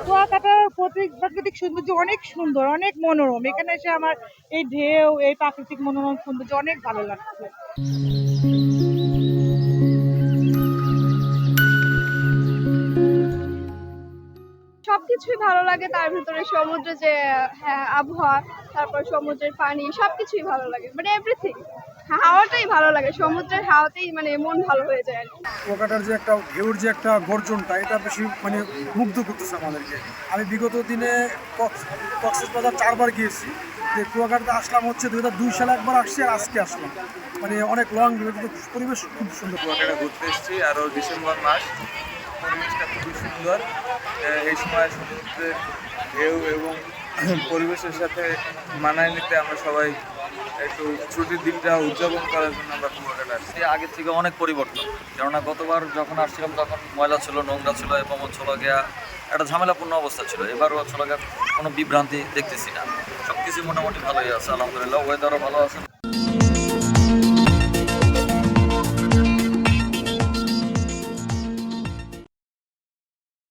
কুয়াকাটার প্রাকৃতিক সৌন্দর্য অনেক সুন্দর, অনেক মনোরম। এখানে এসে আমার এই ঢেউ, এই প্রাকৃতিক মনোরম সৌন্দর্য অনেক ভালো লাগছে। সবকিছুই ভালো লাগে, তার ভিতরে সমুদ্র যে আবহাওয়া, তারপর সমুদ্রের পানি, সবকিছুই ভালো লাগে, মানে এভরিথিং। হাওয়াটাই ভালো লাগে, সমুদ্রের হাওয়াতেই মানে মন ভালো হয়ে যায় আর কি। কুয়াকাটার যে একটা ঢেউর যে একটা গর্জনটা, এটা বেশি মানে মুগ্ধ করতেছে আমাদেরকে। আমি বিগত দিনে কক্সবাজার 4বার গিয়েছি, যে কুয়াকাটাতে আসলাম হচ্ছে 2002 সালে একবার আসছি, আর আজকে আসলাম। মানে অনেক লং পরিবেশ খুব সুন্দর। কুয়াকাটা ঘুরতে এসেছি, আরও ডিসেম্বর মাস, পরিবেশটা খুবই সুন্দর। এই সময় সমুদ্রের ঢেউ এবং পরিবেশের সাথে মানায় নিতে আমরা সবাই একটু ছুটির দিনটা উদযাপন করার জন্য আমরা কুয়াকাটা আসছি। আগের থেকে অনেক পরিবর্তন, কেননা গতবার যখন আসছিলাম তখন ময়লা ছিল, নোংরা ছিল এবং হচ্ছে গিয়া একটা ঝামেলাপূর্ণ অবস্থা ছিল। এবারও হচ্ছে গিয়া কোনো বিভ্রান্তি দেখতেছি না, সব কিছু মোটামুটি ভালোই আছে আলহামদুলিল্লাহ, ওয়েদারও ভালো আছে।